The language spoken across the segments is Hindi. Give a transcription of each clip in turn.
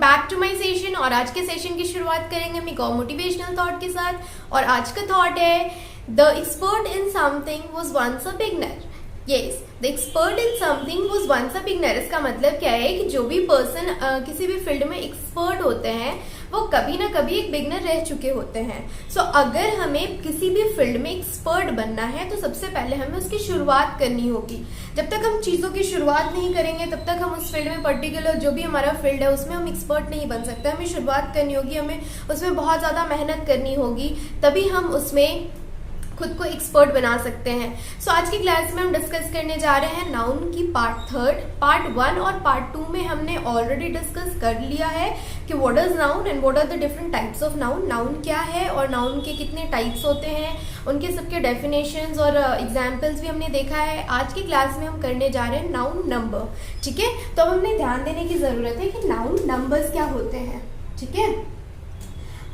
Back to my session. और आज के सेशन की शुरुआत करेंगे हम एक और मोटिवेशनल थॉट के साथ। और आज का थॉट है the expert in something was once a beginner. Yes, the expert in something was once a beginner. इसका मतलब क्या है कि जो भी पर्सन किसी भी फील्ड में एक्सपर्ट होते हैं वो कभी ना कभी एक बिगनर रह चुके होते हैं। सो अगर हमें किसी भी फील्ड में एक्सपर्ट बनना है तो सबसे पहले हमें उसकी शुरुआत करनी होगी। जब तक हम चीज़ों की शुरुआत नहीं करेंगे तब तक हम उस फील्ड में पर्टिकुलर जो भी हमारा फील्ड है उसमें हम एक्सपर्ट नहीं बन सकते। हमें शुरुआत करनी होगी, हमें उसमें बहुत ज़्यादा मेहनत करनी होगी, तभी हम उसमें खुद को एक्सपर्ट बना सकते हैं। सो आज की क्लास में हम डिस्कस करने जा रहे हैं नाउन की पार्ट 3। पार्ट 1 और पार्ट 2 में हमने ऑलरेडी डिस्कस कर लिया है कि what is noun and what are the different types of noun. Noun क्या है और नाउन के कितने टाइप्स होते हैं, उनके सबके डेफिनेशंस और एग्जाम्पल्स भी हमने देखा है। आज की क्लास में हम करने जा रहे हैं नाउन नंबर। ठीक है, तो अब हमें ध्यान देने की जरूरत है कि नाउन नंबर्स क्या होते हैं। ठीक है,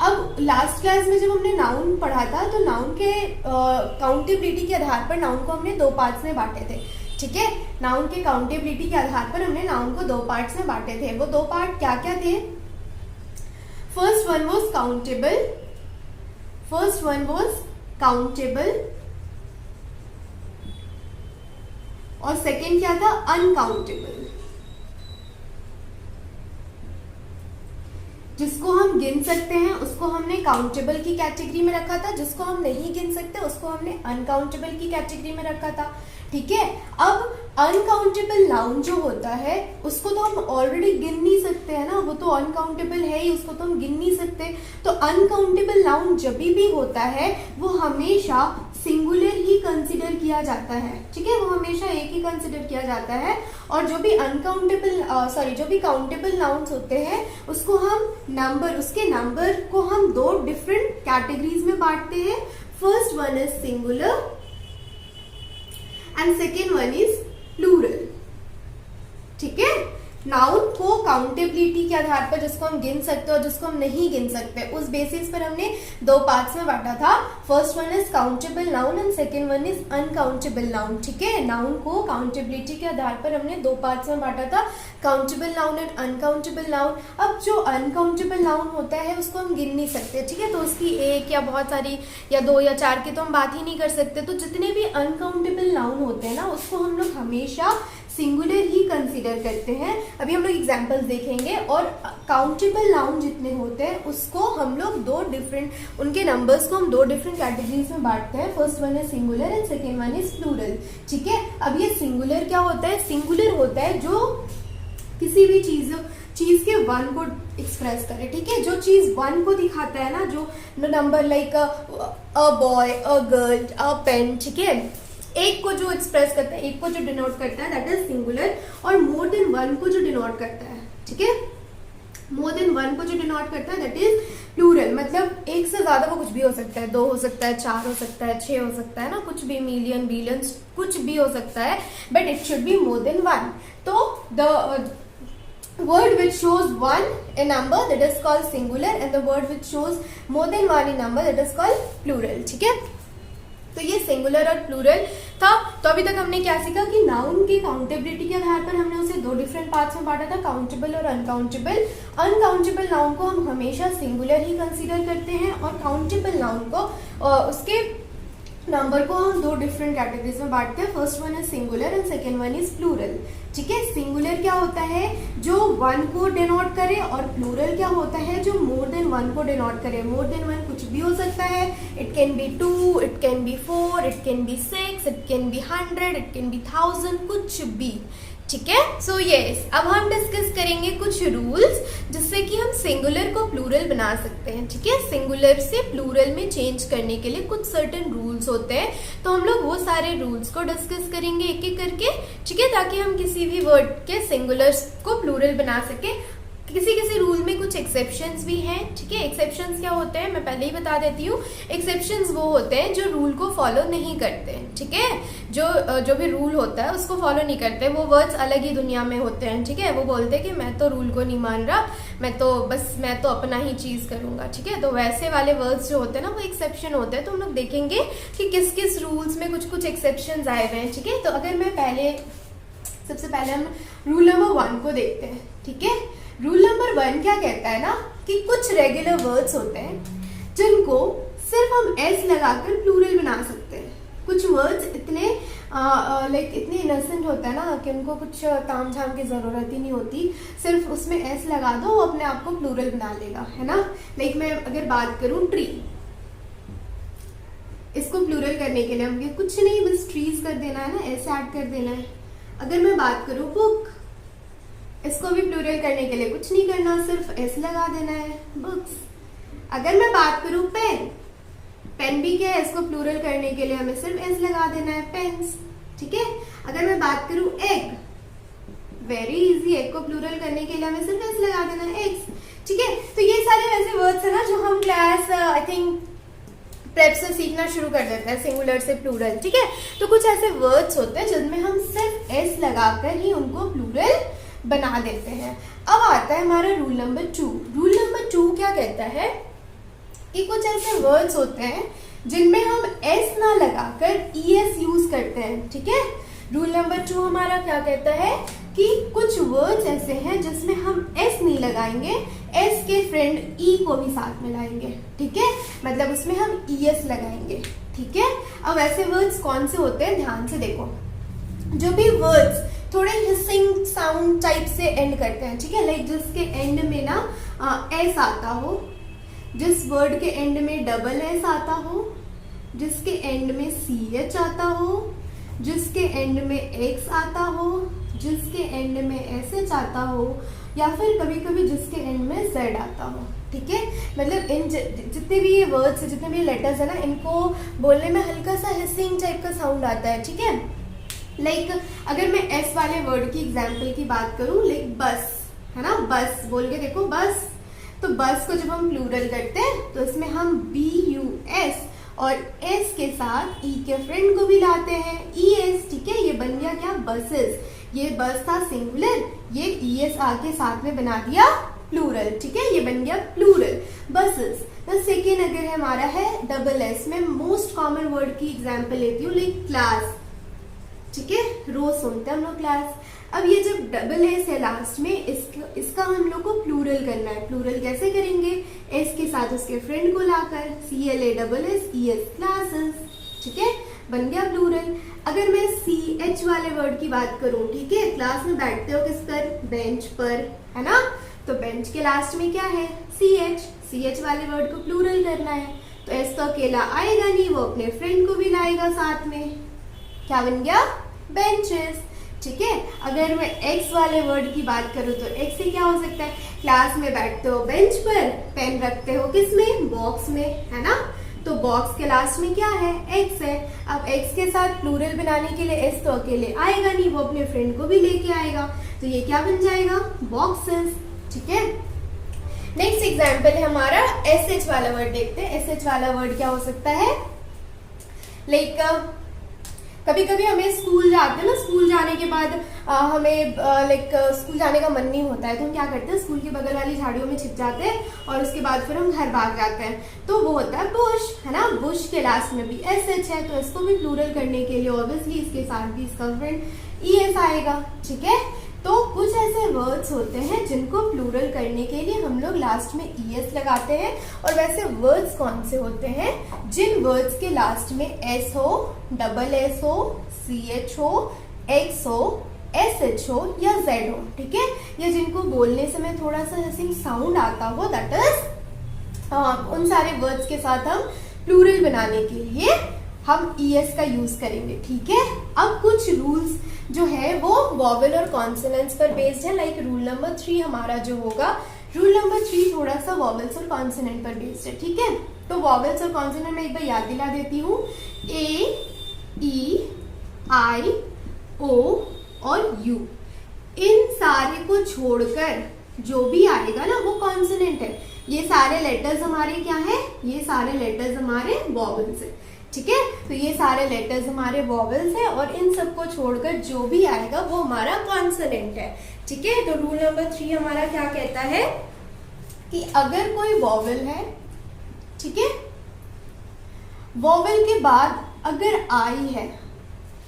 अब लास्ट क्लास में जब हमने नाउन पढ़ा था तो नाउन के काउंटेबिलिटी के आधार पर नाउन को हमने 2 पार्ट्स में बांटे थे। ठीक है, नाउन के काउंटेबिलिटी के आधार पर हमने नाउन को 2 पार्ट्स में बांटे थे। वो 2 पार्ट क्या क्या थे? फर्स्ट वन वाज काउंटेबल और सेकेंड क्या था? अनकाउंटेबल। जिसको हम गिन सकते हैं उसको हमने काउंटेबल की कैटेगरी में रखा था, जिसको हम नहीं गिन सकते उसको हमने अनकाउंटेबल की कैटेगरी में रखा था। ठीक है, अब अनकाउंटेबल नाउन जो होता है उसको तो हम ऑलरेडी गिन नहीं सकते हैं ना, वो तो अनकाउंटेबल है ही, उसको तो हम गिन नहीं सकते। तो अनकाउंटेबल नाउन जब भी होता है वो हमेशा सिंगुलर ही कंसिडर किया जाता है। ठीक है, वो हमेशा एक ही कंसिडर किया जाता है। और जो भी जो भी काउंटेबल नाउन्स होते हैं उसको हम उसके नंबर को हम 2 डिफरेंट कैटेगरीज में बांटते हैं। First one is singular and second one is plural. ठीक है, नाउन को काउंटेबिलिटी के आधार पर जिसको हम गिन सकते और जिसको हम नहीं गिन सकते उस बेसिस पर हमने 2 पार्ट्स में बांटा था। First one is countable noun and second one is uncountable noun. ठीक है, नाउन को काउंटेबिलिटी के आधार पर हमने 2 पार्ट्स में बांटा था, countable noun and uncountable noun. अब जो अनकाउंटेबल नाउन होता है उसको हम गिन नहीं सकते। ठीक है, तो उसकी 1 या बहुत सारी या 2 या 4 की तो हम बात ही नहीं कर सकते। तो जितने भी अनकाउंटेबल नाउन होते हैं ना उसको हम लोग हमेशा सिंगुलर ही कंसीडर करते हैं। अभी हम लोग एग्जांपल्स देखेंगे। और काउंटेबल नाउन जितने होते हैं उसको हम लोग 2 डिफरेंट उनके नंबर्स को हम 2 डिफरेंट कैटेगरीज में बांटते हैं। First one is singular and second one is plural. ठीक है, अब ये सिंगुलर क्या होता है? सिंगुलर होता है जो किसी भी चीज के 1 को एक्सप्रेस करे। ठीक है, जो चीज 1 को दिखाता है ना, जो number like a boy, a girl, a pen. ठीक है, एक को जो एक्सप्रेस करता है, एक को जो डिनोट करता है दैट इज सिंगुलर। और मोर देन 1 को जो डिनोट करता है, ठीक है, मोर देन 1 को जो डिनोट करता है दैट इज प्लूरल। मतलब एक से ज्यादा वो कुछ भी हो सकता है, 2 हो सकता है, 4 हो सकता है, 6 हो सकता है ना, कुछ भी, मिलियन, बिलियंस, कुछ भी हो सकता है, but it should be more than 1। तो the word which shows 1 in number that is called singular and the word which shows more than 1 in number that is called plural। ठीक है, तो ये सिंगुलर और प्लूरल था। तो अभी तक हमने क्या सीखा कि नाउन की काउंटेबिलिटी के आधार पर हमने उसे 2 डिफरेंट पार्ट्स में बांटा था, काउंटेबल और अनकाउंटेबल। अनकाउंटेबल नाउन को हम हमेशा सिंगुलर ही कंसीडर करते हैं और काउंटेबल नाउन को उसके नंबर को हम 2 डिफरेंट कैटेगरीज में बांटते हैं। First one is singular and second one is plural. ठीक है, सिंगुलर क्या होता है? जो 1 को डिनोट करे। और प्लूरल क्या होता है? जो मोर देन 1 को डिनोट करे। मोर देन 1 कुछ भी हो सकता है, it can be 2, it can be 4, it can be 6, it can be 100, it can be 1000, कुछ भी। ठीक है, सो यस, अब हम डिस्कस करेंगे कुछ रूल्स जिससे कि हम सिंगुलर को प्लूरल बना सकते हैं। ठीक है, सिंगुलर से प्लूरल में चेंज करने के लिए कुछ सर्टेन रूल्स होते हैं, तो हम लोग वो सारे रूल्स को डिस्कस करेंगे एक एक करके। ठीक है, ताकि हम किसी भी वर्ड के सिंगुलर्स को प्लूरल बना सके। किसी रूल में कुछ एक्सेप्शंस भी हैं। ठीक है, एक्सेप्शंस क्या होते हैं मैं पहले ही बता देती हूँ। एक्सेप्शंस वो होते हैं जो रूल को फॉलो नहीं करते हैं। ठीक है, जो भी रूल होता है उसको फॉलो नहीं करते, वो वर्ड्स अलग ही दुनिया में होते हैं। ठीक है, वो बोलते हैं कि मैं तो रूल को नहीं मान रहा, मैं तो अपना ही चीज करूंगा। ठीक है, तो वैसे वाले वर्ड्स जो होते हैं ना वो एक्सेप्शन होते हैं। तो हम लोग देखेंगे कि किस किस रूल्स में कुछ कुछ एक्सेप्शंस आए हुए हैं। ठीक है, तो अगर मैं सबसे पहले हम रूल नंबर 1 को देखते हैं। ठीक है, रूल नंबर 1 क्या कहता है ना कि कुछ रेगुलर वर्ड्स होते हैं जिनको सिर्फ हम एस लगाकर प्लूरल बना सकते हैं। कुछ वर्ड्स इतने इतने इनोसेंट होता है ना कि उनको कुछ ताम झाम की ज़रूरत ही नहीं होती, सिर्फ उसमें एस लगा दो वो अपने आप को प्लूरल बना लेगा, है ना। मैं अगर बात करूं ट्री, इसको प्लूरल करने के लिए हमें कुछ नहीं बस ट्रीज कर देना है ना, एस ऐड कर देना है। अगर मैं बात करूं बुक, इसको भी प्लूरल करने के लिए कुछ नहीं करना, सिर्फ एस लगा देना है, बुक्स। अगर मैं बात करूं पेन, पेन भी क्या है, इसको प्लूरल करने के लिए हमें सिर्फ एस लगा देना है, पेन्स, ठीक है। अगर मैं बात करूं एग, वेरी इजी, एग को प्लूरल करने के लिए हमें सिर्फ एस लगा देना है, एग्स, ठीक है। तो ये सारे वैसे वर्ड्स है ना जो हम क्लास आई थिंक प्रेप से सीखना शुरू कर देते हैं, सिंगुलर से प्लूरल, ठीक है। तो कुछ ऐसे वर्ड्स होते हैं जिनमें हम सिर्फ एस लगाकर ही उनको प्लूरल बना देते हैं। अब आता है हमारा रूल नंबर 2। रूल नंबर 2 क्या कहता है कि कुछ ऐसे वर्ड्स होते हैं जिनमें हम एस ना लगाकर ईएस यूज करते हैं, ठीक है। रूल नंबर 2 हमारा क्या कहता है कि कुछ वर्ड्स ऐसे हैं जिसमें हम एस नहीं लगाएंगे, एस के फ्रेंड ई को भी साथ में लाएंगे, ठीक है, मतलब उसमें हम ईएस लगाएंगे, ठीक है। अब ऐसे वर्ड्स कौन से होते हैं, ध्यान से देखो। जो भी वर्ड्स थोड़े हिसिंग साउंड टाइप से एंड करते हैं, ठीक है, जिसके एंड में ना एस आता हो, जिस वर्ड के एंड में डबल एस आता हो, जिसके एंड में सी एच आता हो, जिसके एंड में एक्स आता हो, जिसके एंड में एस एच आता हो, या फिर कभी कभी जिसके एंड में जेड आता हो, ठीक है। मतलब इन जितने भी ये वर्ड्स है, जितने भी लेटर्स है ना, इनको बोलने में हल्का सा हिसिंग टाइप का साउंड आता है, ठीक है। अगर मैं एस वाले वर्ड की एग्जाम्पल की बात करूं, बस, है ना, बस बोल के देखो, बस। तो बस को जब हम प्लूरल करते हैं तो इसमें हम BUS और एस के साथ ई के फ्रेंड को भी लाते हैं, ES, ठीक है। ये बन गया क्या, बसेस। ये बस था सिंगुलर, ये ES आके साथ में बना दिया प्लूरल, ठीक है, ये बन गया प्लूरल, बसेस। तो सेकेंड अगर हमारा है डबल एस, में मोस्ट कॉमन वर्ड की एग्जाम्पल लेती हूँ, क्लास, ठीक है, रोज सुनते हैं हम लोग क्लास। अब ये जब डबल एस है लास्ट में, इसका हम लोग को प्लूरल करना है। प्लूरल कैसे करेंगे, एस के साथ उसके फ्रेंड को लाकर, CLASSES, क्लासेस, ठीक है, बन गया प्लूरल। अगर मैं CH वाले वर्ड की बात करूं, ठीक है, क्लास में बैठते हो किस पर, बेंच पर, है ना, तो बेंच के लास्ट में क्या है, CH वाले वर्ड को प्लूरल करना है, तो एस तो अकेला आएगा नहीं, वो अपने फ्रेंड को भी लाएगा साथ में, क्या बन गया, बेंचेस, ठीक है। अगर मैं एक्स वाले वर्ड की बात करूं तो एक्स से क्या हो सकता है, क्लास में बैठते हो बेंच पर, पेन रखते हो किसमें, बॉक्स में, है ना, तो बॉक्स के लास्ट में क्या है, एक्स है। अब एक्स के साथ प्लूरल बनाने के लिए एस तो अकेले आएगा नहीं, वो अपने फ्रेंड को भी लेके आएगा, तो ये क्या बन जाएगा, बॉक्सेस, ठीक है। नेक्स्ट एग्जाम्पल है हमारा SH वाला वर्ड, देखते हैं SH वाला वर्ड क्या हो सकता है। कभी कभी हमें स्कूल जाते हैं ना, स्कूल जाने के बाद हमें स्कूल जाने का मन नहीं होता है, तो हम क्या करते हैं, स्कूल के बगल वाली झाड़ियों में छिप जाते हैं और उसके बाद फिर हम घर भाग जाते हैं, तो वो होता है बुश, है ना। बुश के लास्ट में भी SH है, तो इसको भी प्लूरल करने के लिए ऑब्वियसली इसके साथ भी इसका फ्रेंड ES आएगा, ठीक है। तो कुछ ऐसे वर्ड्स होते हैं जिनको प्लूरल करने के लिए हम लोग लास्ट में ES लगाते हैं। और वैसे वर्ड्स कौन से होते हैं, जिन वर्ड्स के लास्ट में S हो, डबल S हो, CH हो, X हो, SH हो या Z हो, ठीक है, या जिनको बोलने समय थोड़ा सा हिसिंग साउंड आता हो, दैट इज उन सारे वर्ड्स के साथ हम प्लूरल बनाने के लिए हम ES का यूज करेंगे, ठीक है। अब कुछ रूल्स जो है वो वॉवेल और कॉन्सोनेंट्स पर बेस्ड है, रूल नंबर 3 हमारा जो होगा, रूल नंबर 3 थोड़ा सा वॉवेल्स और कॉन्सोनेंट पर बेस्ड है, ठीक है। तो वॉवेल्स और कॉन्सोनेंट में एक बार याद दिला देती हूँ, A, E, I, O और U, इन सारे को छोड़कर जो भी आएगा ना वो कॉन्सोनेंट है। ये सारे लेटर्स हमारे क्या है, ये सारे लेटर्स हमारे वॉवेल्स है, ठीक है। तो ये सारे लेटर्स हमारे वॉवेल्स है और इन सबको छोड़कर जो भी आएगा वो हमारा कॉन्सोनेंट है, ठीक है। तो रूल नंबर 3 हमारा क्या कहता है कि अगर कोई वॉवेल है, ठीक है, वॉवेल के बाद अगर आई है,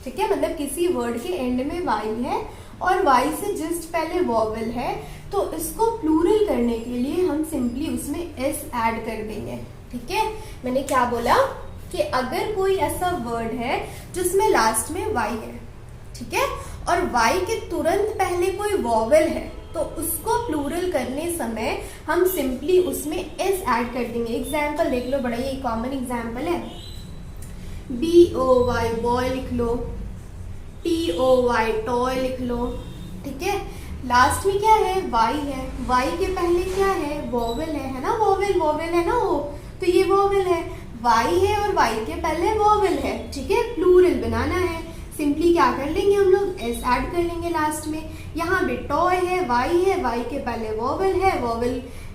ठीक है, मतलब किसी वर्ड के एंड में वाई है और वाई से जस्ट पहले वॉवेल है, तो इसको प्लूरल करने के लिए हम सिंपली उसमें एस ऐड कर देंगे। ठीक है, मैंने क्या बोला कि अगर कोई ऐसा वर्ड है जिसमें लास्ट में वाई है, ठीक है, और वाई के तुरंत पहले कोई वॉवेल है, तो उसको प्लूरल करने समय हम सिंपली उसमें एस ऐड कर देंगे। एग्जाम्पल देख लो, बड़ा ही कॉमन एग्जाम्पल है, BOY बॉय लिख लो, TOY टॉय लिख लो। ठीक है, लास्ट में क्या है, वाई है, वाई के पहले क्या है, वॉवेल है ना, वॉवेल है ना वो, तो ये वॉवेल है, वाई है और वाई के पहले वॉवेल है। ठीक है, प्लूरल बनाना है, सिंपली क्या कर लेंगे हम लोग, एस ऐड कर लेंगे लास्ट में। यहाँ भी टॉय है, वाई के पहले वॉवेल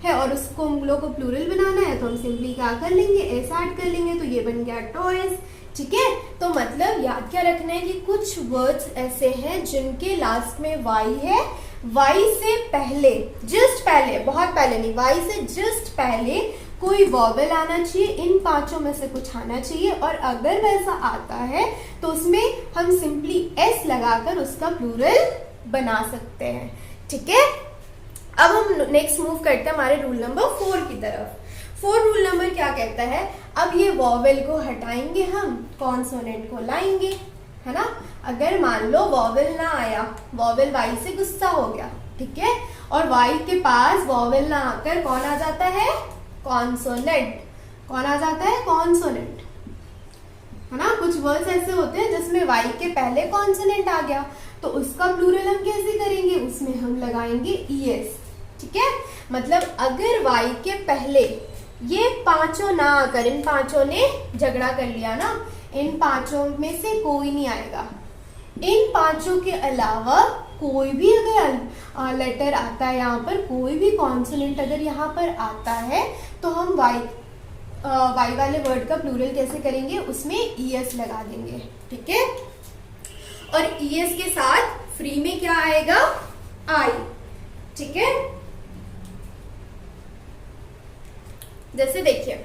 है और उसको हम लोग को प्लूरल बनाना है, तो हम सिंपली क्या कर लेंगे, एस ऐड कर लेंगे, तो ये बन गया टॉयज। ठीक है, तो मतलब याद क्या रखना है कि कुछ वर्ड्स ऐसे हैं जिनके लास्ट में वाई है, वाई से पहले, जस्ट पहले, बहुत पहले नहीं, वाई से जस्ट पहले कोई वॉवेल आना चाहिए, इन पांचों में से कुछ आना चाहिए, और अगर वैसा आता है तो उसमें हम सिंपली एस लगाकर उसका प्लूरल बना सकते हैं। ठीक है, अब हम नेक्स्ट मूव करते हैं हमारे रूल नंबर 4 की तरफ। 4 रूल नंबर क्या कहता है, अब ये वॉवेल को हटाएंगे, हम कॉन्सोनेंट को लाएंगे, है ना। अगर मान लो वॉवेल ना आया, वॉवेल वाई से गुस्सा हो गया, ठीक है, और वाई के पास वॉवेल ना आकर कौन आ जाता है, कॉन्सोनेंट। कौन आ जाता है, कॉन्सोनेंट, है ना। कुछ वर्ड्स ऐसे होते हैं जिसमें वाई के पहले कॉन्सोनेंट आ गया, तो उसका प्लूरल हम कैसे करेंगे, उसमें हम लगाएंगे ईएस। ठीक है, मतलब अगर वाई के पहले ये पांचों ना आकर, इन पांचों ने झगड़ा कर लिया ना, इन पांचों में से कोई नहीं आएगा, इन पांचों के अलावा कोई भी अगर लेटर आता है, यहाँ पर कोई भी कॉन्सोनेंट अगर यहाँ पर आता है, तो हम वाई वाले वर्ड का प्लूरल कैसे करेंगे, उसमें ईएस लगा देंगे। ठीक है, और ईएस के साथ फ्री में क्या आएगा, आई। ठीक है, जैसे देखिए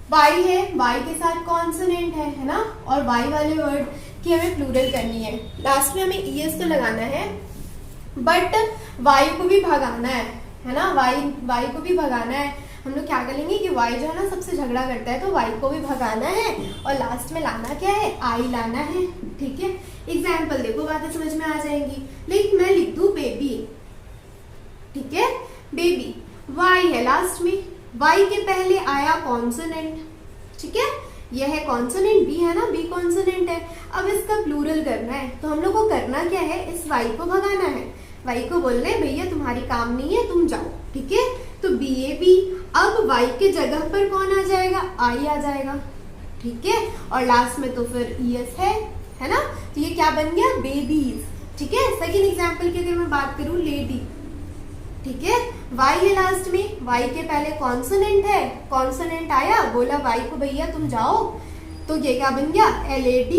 वाई है, वाई के साथ कॉन्सोनेंट है ना, और वाई वाले वर्ड की हमें प्लूरल करनी है, लास्ट में हमें ईएस तो लगाना है, बट वाई को भी भगाना है ना, वाई को भी भगाना है। हम लोग क्या करेंगे कि वाई जो है ना सबसे झगड़ा करता है, तो वाई को भी भगाना है, और लास्ट में लाना क्या है, आई लाना है। ठीक है, एग्जाम्पल देखो, बातें समझ में आ जाएंगी। लेकिन मैं लिख दूं बेबी, ठीक है, बेबी, वाई है लास्ट में, वाई के पहले आया कॉन्सोनेंट, ठीक है, यह है कॉन्सोनेंट, बी है ना, बी कॉन्सोनेंट है। अब इसका प्लूरल करना है, तो हम लोग को करना क्या है, इस वाई को भगाना है, वाई को बोलना है भैया तुम्हारी काम नहीं है, तुम जाओ। ठीक है, तो BAB, अब वाई के जगह पर कौन आ जाएगा, आई आ जाएगा। ठीक है, और लास्ट में तो फिर ES है ना, तो ये क्या बन गया, बेबीज। ठीक है, सेकेंड एग्जाम्पल की अगर मैं बात करूं, लेडी, ठीक है, वाई है लास्ट में, वाई के पहले कॉन्सोनेंट है, कॉन्सोनेंट आया, बोला वाई को भैया तुम जाओ, तो ये क्या बन गया, LAD।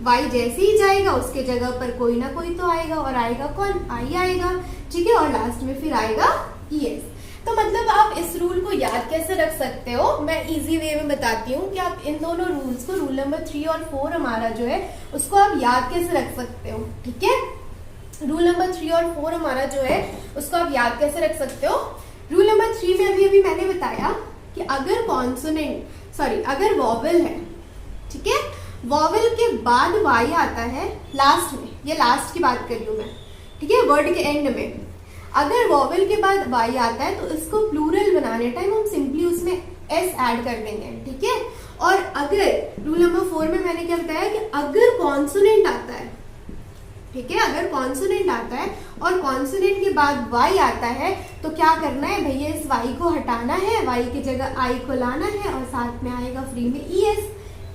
वाई जैसे ही जाएगा उसके जगह पर कोई ना कोई तो आएगा, और आएगा कौन, आई आएगा। ठीक है, और लास्ट में फिर आएगा ES। तो मतलब आप इस रूल को याद कैसे रख सकते हो, मैं इजी वे में बताती हूँ कि आप इन दोनों रूल्स को, रूल नंबर 3 और 4 हमारा जो है उसको आप याद कैसे रख सकते हो। ठीक है, रूल नंबर 3 और 4 हमारा जो है उसको आप याद कैसे रख सकते हो। रूल नंबर 3 में अभी मैंने बताया कि अगर अगर वॉवेल है, ठीक है, वॉवेल के बाद वाई आता है लास्ट में, ये लास्ट की बात कर रही हूँ मैं, ठीक है, वर्ड के एंड में अगर वॉवेल के बाद वाई आता है, तो इसको प्लूरल बनाने टाइम हम सिंपली उसमें एस ऐड कर देंगे। ठीक है, और अगर रूल नंबर 4 में मैंने क्या बताया कि अगर कॉन्सोनेंट आता है, ठीक है, अगर कॉन्सोनेंट आता है और कॉन्सोनेंट के बाद वाई आता है, तो क्या करना है भैया, इस वाई को हटाना है, वाई की जगह आई को लाना है, और साथ में आएगा फ्री में ES।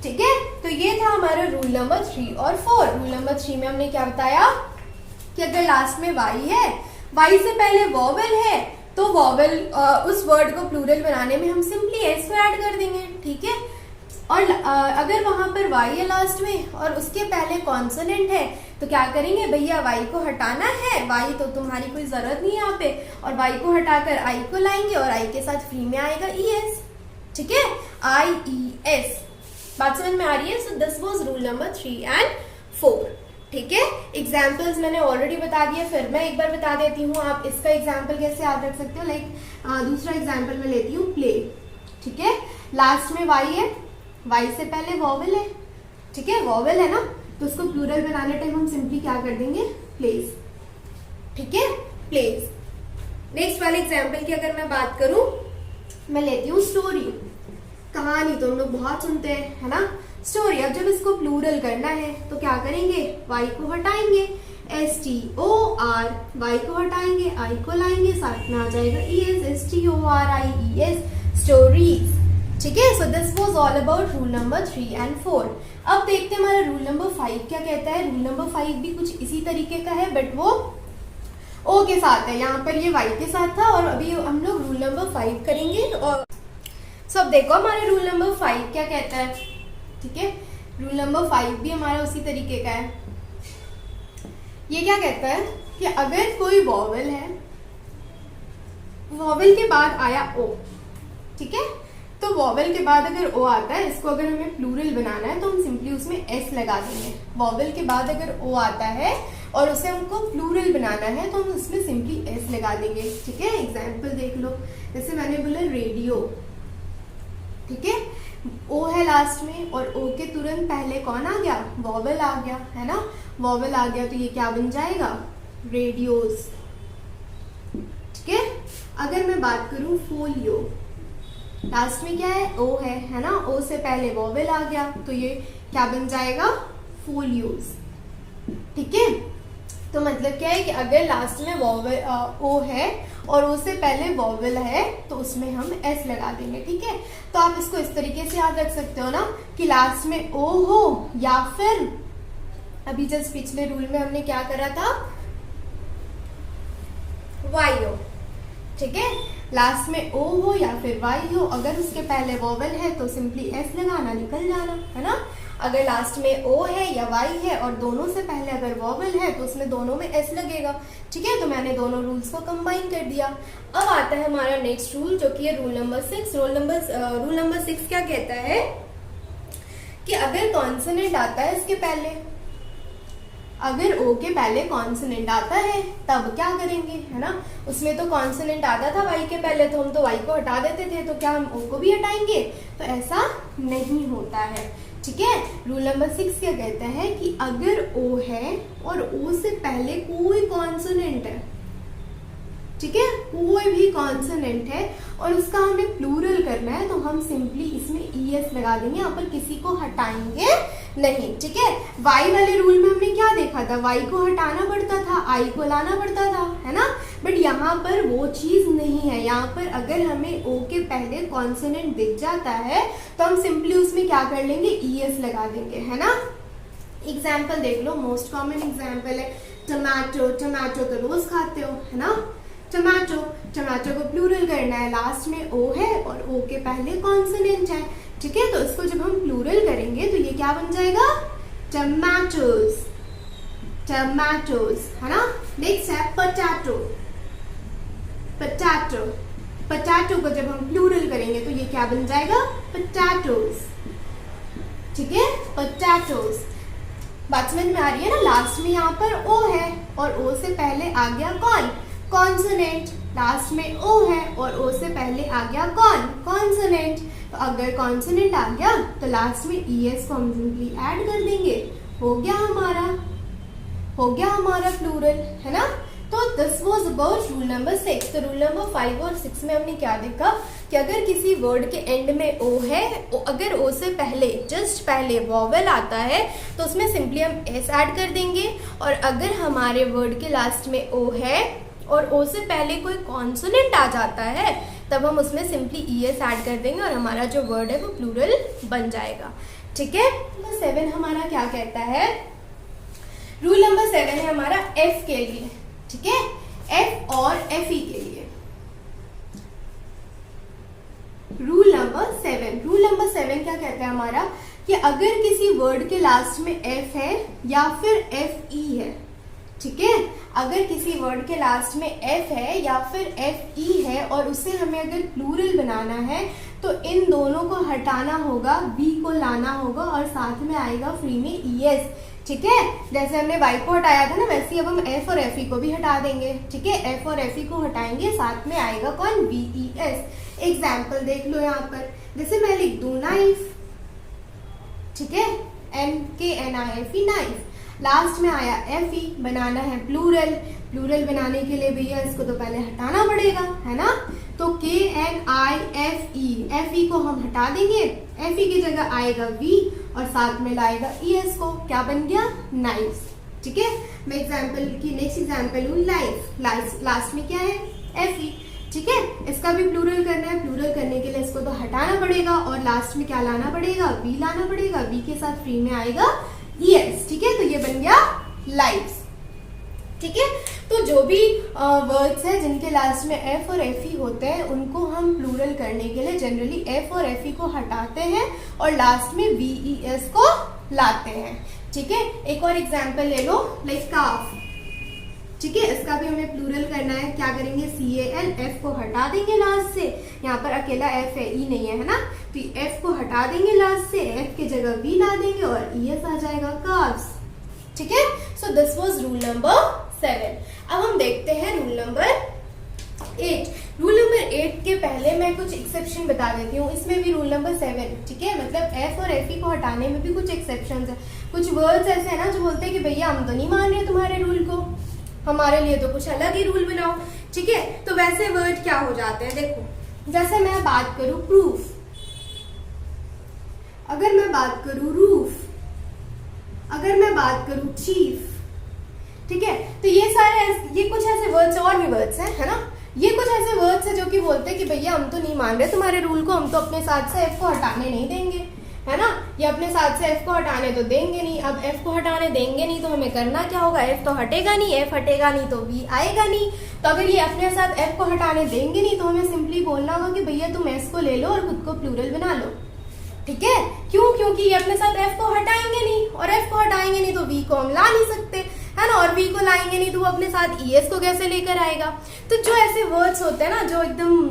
ठीक है, तो ये था हमारा रूल नंबर 3 और 4। रूल नंबर 3 में हमने क्या बताया कि अगर लास्ट में वाई है, वाई से पहले वॉवेल है, तो वॉवेल उस वर्ड को प्लूरल बनाने में हम सिंपली एस को ऐड कर देंगे। ठीक है, और अगर वहां पर वाई है लास्ट में और उसके पहले कॉन्सोनेंट है, तो क्या करेंगे भैया, वाई को हटाना है, वाई तो तुम्हारी कोई जरूरत नहीं है यहाँ पे, और वाई को हटाकर आई को लाएंगे, और आई के साथ फ्री में आएगा ES। ठीक है, IES। बात समझ में आ रही है। So this was rule number 3 and 4। ठीक है, एग्जाम्पल्स मैंने ऑलरेडी बता दिया, फिर मैं एक बार बता देती हूँ। आप इसका एग्जाम्पल कैसे याद रख सकते हो, लाइक दूसरा एग्जाम्पल मैं लेती हूँ प्ले। ठीक है, लास्ट में वाई है, वाई से पहले वॉवल है। ठीक है, वॉवल है ना, तो उसको प्लूरल बनाने टाइम हम सिंपली क्या कर देंगे, प्लेज। ठीक है, प्लेज। नेक्स्ट वाले एग्जाम्पल की अगर मैं बात करूं, मैं लेती हूँ स्टोरी। कहानी तो हम लोग बहुत सुनते हैं, है ना। स्टोरी, अब जब इसको प्लूरल करना है तो क्या करेंगे, वाई को हटाएंगे, STOR, वाई को हटाएंगे, आई को लाएंगे, साथ में आ जाएगा ES, STORIES, स्टोरीज। ठीक है, so this was all about rule number 3 and 4। अब देखते हैं हमारा रूल नंबर 5 क्या कहता है। रूल नंबर 5 भी कुछ इसी तरीके का है, बट वो ओ के साथ है, यहाँ पर ये वाई के साथ था, और अभी हम लोग रूल नंबर 5 करेंगे। और सब देखो हमारे रूल नंबर 5 क्या कहता है। ठीक है, रूल नंबर 5 भी हमारा उसी तरीके का है। ये क्या कहता है कि अगर कोई वॉवल है, वॉवल के बाद आया ओ, ठीक है, तो वॉवल के बाद अगर ओ आता है, इसको अगर हमें प्लूरल बनाना है तो हम सिंपली उसमें एस लगा देंगे। वॉवल के बाद अगर ओ आता है और उसे हमको प्लूरल बनाना है तो हम उसमें सिंपली एस लगा देंगे। ठीक है, एग्जाम्पल देख लो, जैसे मैंने बोला रेडियो। ठीक है, ओ है लास्ट में, और ओ के तुरंत पहले कौन आ गया, वॉवल आ गया, है ना। वॉवल आ गया तो ये क्या बन जाएगा, रेडियोस। ठीक है, अगर मैं बात करूं फोलियो, लास्ट में क्या है, ओ है ना, ओ से पहले वॉवल आ गया तो ये क्या बन जाएगा, फोलियोस। ठीक है, तो मतलब क्या है कि अगर लास्ट में वॉवल ओ है और ओ से पहले वॉवल है तो उसमें हम एस लगा देंगे। ठीक है, तो आप इसको इस तरीके से याद रख सकते हो ना कि लास्ट में ओ हो, या फिर अभी जस्ट पिछले रूल में हमने क्या करा था, वाई हो। ठीक है, लास्ट में ओ हो या फिर वाई हो, अगर उसके पहले वॉवल है तो सिंपली एस लगाना, निकल जाना, है ना। अगर लास्ट में ओ है या वाई है और दोनों से पहले अगर वॉवल है तो उसमें दोनों में एस लगेगा। ठीक है, तो मैंने दोनों रूल्स को कंबाइन कर दिया। अब आता है हमारा नेक्स्ट रूल, जो कि है रूल नंबर 6। रूल नंबर 6 क्या कहता है कि अगर कॉन्सोनेंट आता है इसके पहले, अगर ओ के पहले कॉन्सोनेंट आता है तब क्या करेंगे, है ना। उसमें तो कॉन्सोनेंट आता था वाई के पहले, तो हम तो वाई को हटा देते थे, तो क्या हम ओ को भी हटाएंगे, तो ऐसा नहीं होता है। ठीक है, रूल नंबर 6 क्या कहता है कि अगर ओ है और ओ से पहले कोई कॉन्सोनेंट है, ठीक है, कोई भी कॉन्सोनेंट है और उसका हमें प्लूरल करना है, तो हम सिंपली इसमें ES लगा देंगे, यहाँ पर किसी को हटाएंगे नहीं। ठीक है, वाई वाले रूल में हमने क्या देखा था, वाई को हटाना पड़ता था, आई को लाना पड़ता था, है ना। बट यहाँ पर वो चीज नहीं है। यहाँ पर अगर हमें ओ के पहले कॉन्सोनेंट दिख जाता है तो हम सिंपली उसमें क्या कर लेंगे, ES लगा देंगे, है ना। एग्जाम्पल देख लो, मोस्ट कॉमन एग्जाम्पल है टमाटो। टमाटो तो रोज खाते हो, है ना। टमाटो, टमाटो को प्लूरल करना है, लास्ट में ओ है और ओ के पहले कॉन्सोनेंट है। ठीक है, तो इसको जब हम प्लूरल करेंगे तो ये क्या बन जाएगा, टमाटोज, टमाटोज, है ना। नेक्स्ट है पोटैटो। पोटैटो, पोटैटो को जब हम प्लूरल करेंगे तो ये क्या बन जाएगा, पोटैटोज। ठीक है, पोटैटोज। बात समझ में आ रही है ना। लास्ट में यहाँ पर ओ है और ओ से पहले आ गया कौन, कॉन्सोनेंट। लास्ट में ओ है और ओ से पहले आ गया कौन, कॉन्सोनेंट। तो अगर कॉन्सोनेंट आ गया तो लास्ट में ES को हम सिंपली ऐड कर देंगे, हो गया हमारा प्लूरल, है ना। तो this was about rule number 6। तो रूल नंबर 5 और 6 में हमने क्या देखा कि अगर किसी वर्ड के एंड में ओ है, अगर ओ से पहले जस्ट पहले वॉवल आता है तो उसमें सिंपली हम एस ऐड कर देंगे, और अगर हमारे वर्ड के लास्ट में ओ है और ओ से पहले कोई कॉन्सोनेंट आ जाता है तब हम उसमें सिंपली ES ऐड कर देंगे और हमारा जो वर्ड है वो प्लूरल बन जाएगा। ठीक है, नंबर 7 हमारा क्या कहता है, रूल नंबर 7 है हमारा F के लिए। ठीक है, F और FE के लिए। रूल नंबर 7 क्या कहता है हमारा कि अगर किसी वर्ड के लास्ट में F है या फिर FE है, ठीक है, अगर किसी वर्ड के लास्ट में F है या फिर FE है और उसे हमें अगर प्लूरल बनाना है तो इन दोनों को हटाना होगा, बी को लाना होगा और साथ में आएगा फ्री में ईएस। ठीक है, जैसे हमने वाई को हटाया था ना, वैसे ही अब हम एफ और एफ ई को भी हटा देंगे। ठीक है, एफ और एफ ई को हटाएंगे, साथ में आएगा कौन, बी ई एस। एग्जाम्पल देख लो यहाँ पर, जैसे मैं लिख दूं नाइफ, ठीक है, NKNIFE नाइफ, लास्ट में आया एफ ई, बनाना है प्लूरल। प्लूरल बनाने के लिए भैया इसको तो पहले हटाना पड़ेगा, है ना, तो KNIFE, एफ ई को हम हटा देंगे, एफ ई की जगह आएगा वी और साथ में लाएगा ES को, क्या बन गया, नाइफ। ठीक है, मैं एग्जाम्पल की नेक्स्ट एग्जाम्पल हूँ लाइफ, लास्ट में क्या है, एफ ई। ठीक है, इसका भी प्लूरल करना है, प्लूरल करने के लिए इसको तो हटाना पड़ेगा और लास्ट में क्या लाना पड़ेगा, वी लाना पड़ेगा, वी के साथ फ्री में आएगा ES। ठीक है, तो ये बन गया लाइव्स। ठीक है, तो जो भी वर्ड्स है जिनके लास्ट में एफ और एफ ई होते हैं उनको हम प्लूरल करने के लिए जनरली एफ और एफ ई को हटाते हैं और लास्ट में VES को लाते हैं। ठीक है, एक और एग्जाम्पल ले लो, लाइक काफ। ठीक है, इसका भी हमें प्लूरल करना है, क्या करेंगे, CAL, एफ को हटा देंगे लास्ट से, यहाँ पर अकेला एफ है, ई नहीं है ना, तो एफ को हटा देंगे लास्ट से, एफ की जगह वी ला देंगे और ES आ जाएगा, काफ्स। ठीक है, so this was rule number 7। अब हम देखते हैं रूल नंबर 8। रूल नंबर 8 के पहले मैं कुछ एक्सेप्शन बता देती हूँ, इसमें भी रूल नंबर 7। ठीक है, मतलब एफ और एफ ई को हटाने में भी कुछ एक्सेप्शंस है। कुछ वर्ड्स ऐसे है ना जो बोलते हैं कि भैया हम तो नहीं मान रहे तुम्हारे रूल को, हमारे लिए तो कुछ अलग ही रूल बनाओ। ठीक है, तो वैसे वर्ड क्या हो जाते हैं, देखो, जैसे मैं बात करूं प्रूफ, अगर मैं बात करूं रूफ, अगर मैं बात करूं चीफ, ठीक है, तो ये कुछ ऐसे वर्ड्स, और भी वर्ड्स हैं, है ना, ये कुछ ऐसे वर्ड्स हैं जो कि बोलते हैं कि भैया हम तो नहीं मान रहे तुम्हारे रूल को, हम तो अपने साथ से एफ को हटाने नहीं देंगे, है ना, ये अपने साथ से एफ को हटाने तो देंगे नहीं। अब एफ को हटाने देंगे नहीं तो हमें करना क्या होगा, एफ तो हटेगा नहीं, एफ हटेगा नहीं तो वी आएगा नहीं। तो अगर ये अपने साथ एफ को हटाने देंगे नहीं तो हमें सिंपली बोलना होगा कि भैया तुम एस को ले लो और खुद को प्लूरल बना लो। ठीक है, क्यों, क्योंकि ये अपने साथ एफ को हटाएंगे नहीं और एफ को हटाएंगे नहीं तो वी को हम ला नहीं सकते, है ना, और वी को लाएंगे नहीं तो वो अपने साथ ES को कैसे लेकर आएगा। तो जो ऐसे वर्ड्स होते हैं ना जो एकदम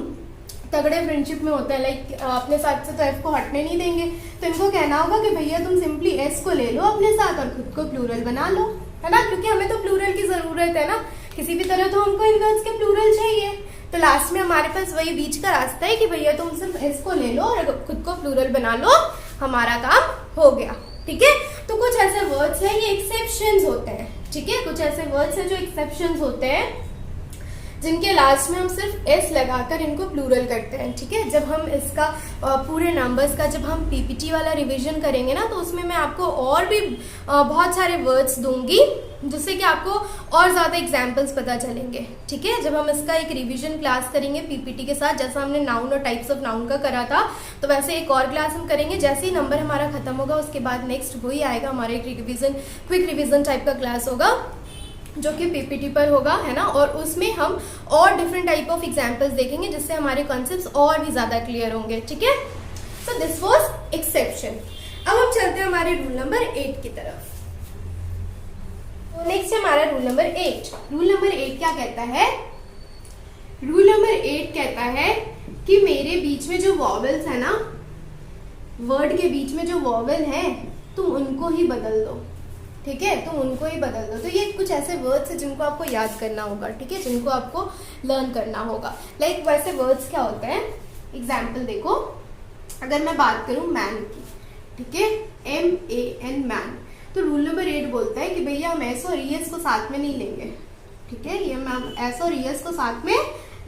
तगड़े फ्रेंडशिप में होते हैं, लाइक अपने साथ से तो एफ को हटने नहीं देंगे, तो इनको कहना होगा कि भैया तुम सिंपली एस को ले लो अपने साथ और खुद को प्लूरल बना लो, है ना, क्योंकि हमें तो प्लूरल की जरूरत है ना, किसी भी तरह तो हमको इन वर्ड्स के प्लूरल चाहिए। तो लास्ट में हमारे पास वही बीच का रास्ता है कि भैया तुम सिर्फ एस को ले लो और खुद को प्लूरल बना लो, हमारा काम हो गया। ठीक है, तो कुछ ऐसे वर्ड्स हैं, ये एक्सेप्शंस होते हैं। ठीक है, कुछ ऐसे वर्ड्स हैं जो एक्सेप्शंस होते हैं जिनके लास्ट में हम सिर्फ एस लगाकर इनको प्लूरल करते हैं। ठीक है, जब हम इसका पूरे नंबर्स का जब हम पीपीटी वाला रिवीजन करेंगे ना, तो उसमें मैं आपको और भी बहुत सारे वर्ड्स दूंगी जिससे कि आपको और ज्यादा एग्जाम्पल्स पता चलेंगे। ठीक है, जब हम इसका एक रिवीजन क्लास करेंगे पीपीटी के साथ, जैसा हमने नाउन और टाइप्स ऑफ नाउन का करा था, तो वैसे एक और क्लास हम करेंगे। जैसे ही नंबर हमारा खत्म होगा उसके बाद नेक्स्ट वही आएगा, हमारा एक रिवीजन, क्विक रिवीजन टाइप का क्लास होगा जो कि पीपीटी पर होगा, है ना, और उसमें हम और डिफरेंट टाइप ऑफ एग्जांपल्स देखेंगे जिससे हमारे कॉन्सेप्ट्स और भी ज्यादा क्लियर होंगे। ठीक है, सो दिस वाज एक्सेप्शन। अब हम चलते हैं हमारे रूल नंबर 8 की तरफ। नेक्स्ट है हमारा रूल नंबर 8। रूल नंबर 8 क्या कहता है, रूल नंबर 8 कहता है कि मेरे बीच में जो वॉवेल्स है ना, वर्ड के बीच में जो वॉवेल है तुम उनको ही बदल दो। ठीक है, तुम उनको ही बदल दो। तो ये कुछ ऐसे वर्ड्स हैं जिनको आपको याद करना होगा। ठीक है, जिनको आपको लर्न करना होगा। लाइक वैसे वर्ड्स क्या होते हैं, एग्जाम्पल देखो, अगर मैं बात करूं मैन की, ठीक है, MAN मैन, तो रूल नंबर 8 बोलता है कि भैया हम एस और ES को साथ में नहीं लेंगे। ठीक है, ये हम एस और ES को साथ में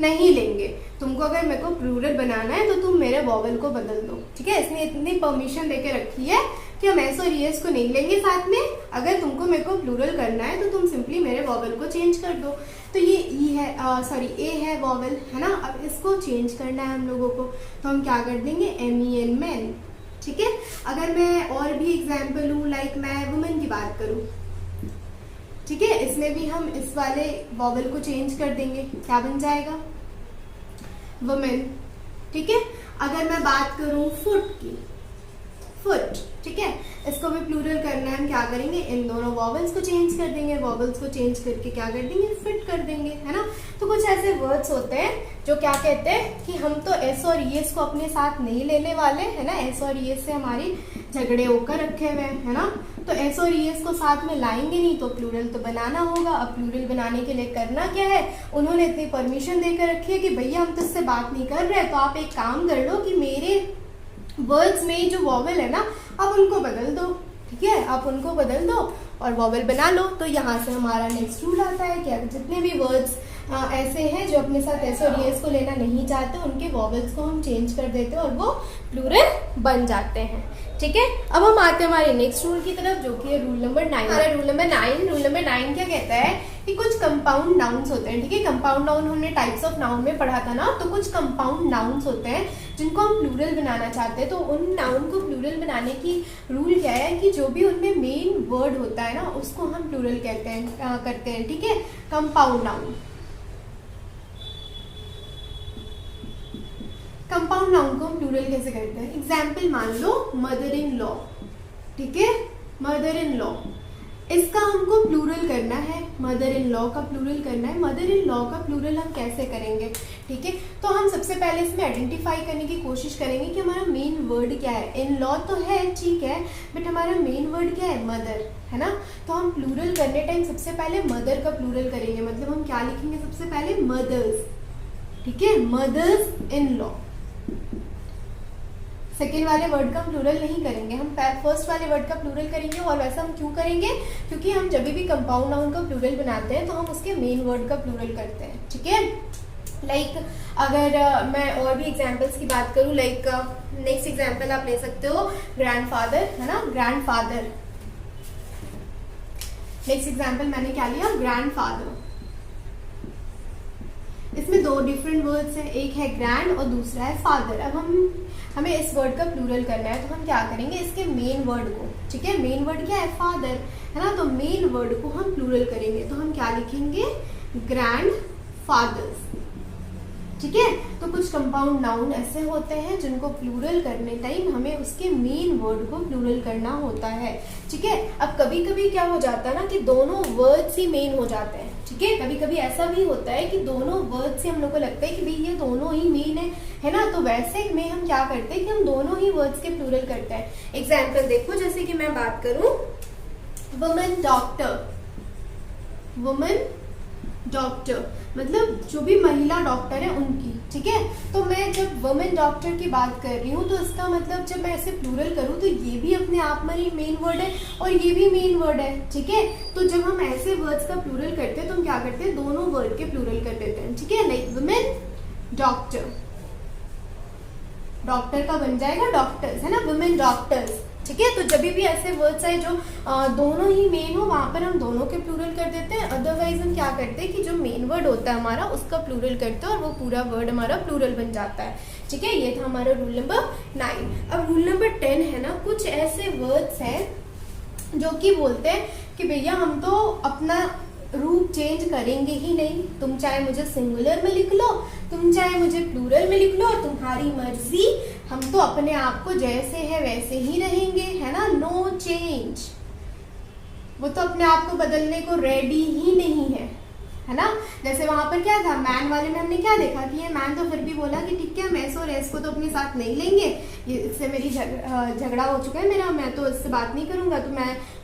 नहीं लेंगे। तुमको अगर मेरे को प्लूरल बनाना है तो तुम मेरे वॉवेल को बदल दो। ठीक है, इसने इतनी परमिशन देके रखी है कि हम एस और ES को नहीं लेंगे साथ में। अगर तुमको मेरे को प्लूरल करना है तो तुम सिंपली मेरे वॉवेल को चेंज कर दो। तो ये ई है, सॉरी ए है वॉवेल, है ना। अब इसको चेंज करना है हम लोगों को, तो हम क्या कर देंगे, MEN मैन। ठीक है, अगर मैं और भी एग्जाम्पल लूँ, लाइक मैं वुमेन की बात करूँ, ठीक है, इसमें भी हम इस वाले वॉवेल को चेंज कर देंगे, क्या बन जाएगा, वुमेन। ठीक है, अगर मैं बात करूं फुट की, फुट, ठीक है। इसको भी प्लूरल करना है, हम क्या करेंगे, इन दोनों वॉवल्स को चेंज कर देंगे, वॉवल्स को चेंज करके क्या कर देंगे, फिट कर देंगे, है ना। तो कुछ ऐसे वर्ड्स होते हैं जो क्या कहते हैं कि हम तो एस और ईएस को अपने साथ नहीं लेने वाले, है ना। एस और ईएस से हमारी झगड़े होकर रखे हुए हैं, है ना। तो एस और ईएस को साथ में लाएंगे नहीं तो प्लूरल तो बनाना होगा। अब प्लूरल बनाने के लिए करना क्या है, उन्होंने इतनी परमिशन देकर रखी है कि भैया हम तो इससे बात नहीं कर रहे, तो आप एक काम कर लो कि मेरे वर्ड्स में जो वॉवल है ना, आप उनको बदल दो, ठीक है। आप उनको बदल दो और वॉवल बना लो। तो यहाँ से हमारा नेक्स्ट रूल आता है कि अगर जितने भी वर्ड्स ऐसे हैं जो अपने साथ एस और ईएस को लेना नहीं चाहते, उनके वॉवल्स को हम चेंज कर देते हैं और वो प्लूरल बन जाते हैं, ठीक है। अब हम आते हैं हमारे नेक्स्ट रूल की तरफ, जो कि है रूल नंबर 9। हमारा रूल नंबर 9 क्या कहता है कि कुछ कंपाउंड नाउन्स होते हैं, ठीक है। कंपाउंड नाउन हमने टाइप्स ऑफ नाउन में पढ़ा था ना। तो कुछ कंपाउंड नाउन्स होते हैं जिनको हम प्लूरल बनाना चाहते हैं। तो उन नाउन को प्लूरल बनाने की रूल क्या है कि जो भी उनमें मेन वर्ड होता है ना, उसको हम प्लूरल करते हैं, ठीक है। कंपाउंड नाउन, कंपाउंड नाउन को हम प्लूरल कैसे करते हैं। एग्जाम्पल मान लो मदर इन लॉ, ठीक है, मदर इन लॉ, इसका हमको प्लूरल करना है। मदर इन लॉ का प्लूरल करना है। मदर इन लॉ का प्लूरल हम कैसे करेंगे, ठीक है। तो हम सबसे पहले इसमें आइडेंटिफाई करने की कोशिश करेंगे कि हमारा मेन वर्ड क्या है। इन लॉ तो है, ठीक है, बट हमारा मेन वर्ड क्या है, मदर, है ना। तो हम प्लूरल करने टाइम सबसे पहले मदर का प्लूरल करेंगे। मतलब हम क्या लिखेंगे, सबसे पहले मदर्स, ठीक है, मदर्स इन लॉ। सेकेंड वाले वर्ड का हम प्लूरल नहीं करेंगे, हम फर्स्ट वाले वर्ड का प्लूरल करेंगे। और वैसा हम क्यों करेंगे, क्योंकि हम जब भी कंपाउंड नाउन का प्लूरल बनाते हैं तो हम उसके मेन वर्ड का प्लूरल करते हैं, ठीक है। लाइक अगर मैं और भी एग्जांपल्स की बात करूं, लाइक नेक्स्ट एग्जांपल आप ले सकते हो ग्रैंडफादर, है ना, ग्रैंडफादर। नेक्स्ट एग्जांपल मैंने क्या लिया, ग्रैंडफादर। इसमें दो डिफरेंट वर्ड्स हैं, एक है ग्रैंड और दूसरा है फादर। अब हमें इस वर्ड का प्लूरल करना है, तो हम क्या करेंगे, इसके मेन वर्ड को, ठीक है, मेन वर्ड क्या है, फादर, है ना। तो मेन वर्ड को हम प्लूरल करेंगे, तो हम क्या लिखेंगे, ग्रैंड फादर्स, ठीक है। तो कुछ कंपाउंड नाउन ऐसे होते हैं जिनको प्लूरल करने टाइम हमें उसके मेन वर्ड को प्लूरल करना होता है, ठीक है। अब कभी कभी क्या हो जाता है ना कि दोनों वर्ड्स ही मेन हो जाते हैं, ठीक है। कभी कभी ऐसा भी होता है कि दोनों वर्ड से हम लोग को लगता है कि भाई ये दोनों ही मेन है ना। तो वैसे में हम क्या करते हैं कि हम दोनों ही वर्ड्स के प्लूरल करते हैं। एग्जाम्पल देखो, जैसे कि मैं बात करूं वुमेन डॉक्टर, वुमेन डॉक्टर मतलब जो भी महिला डॉक्टर है उनकी, ठीक है। तो मैं जब वुमेन डॉक्टर की बात कर रही हूँ तो इसका मतलब जब मैं ऐसे प्लूरल करूँ तो ये भी अपने आप में मेन वर्ड है और ये भी मेन वर्ड है, ठीक है। तो जब हम ऐसे वर्ड्स का प्लूरल करते हैं तो हम क्या करते हैं, दोनों वर्ड के प्लूरल कर देते हैं, ठीक है। लाइक वुमेन डॉक्टर, डॉक्टर का बन जाएगा डॉक्टर्स, है ना, वुमेन डॉक्टर्स, ठीक है। तो जब भी ऐसे वर्ड्स है जो दोनों ही मेन हो, वहां पर हम दोनों के प्लूरल कर देते हैं। अदरवाइज हम क्या करते हैं कि जो मेन वर्ड होता है हमारा उसका प्लूरल करते हैं और वो पूरा वर्ड हमारा प्लूरल बन जाता है, ठीक है। ये था हमारा रूल नंबर 9। अब रूल नंबर 10 है ना, कुछ ऐसे वर्ड्स हैं जो कि बोलते हैं कि भैया हम तो अपना रूप चेंज करेंगे ही नहीं, तुम चाहे मुझे सिंगुलर में लिख लो, तुम चाहे मुझे प्लूरल में लिख लो, तुम्हारी मर्जी, हम तो अपने आप को जैसे है वैसे ही रहेंगे, है ना, नो चेंज। वो तो अपने आप को बदलने को रेडी ही नहीं है ना। जैसे वहां पर क्या था, मैन वाले में हमने क्या देखा कि ये मैन तो फिर भी बोला कि ठीक है, मैस और एस को तो अपने साथ नहीं लेंगे, ये इससे मेरी झगड़ा हो चुका है मेरा, मैं तो इससे बात नहीं करूंगा।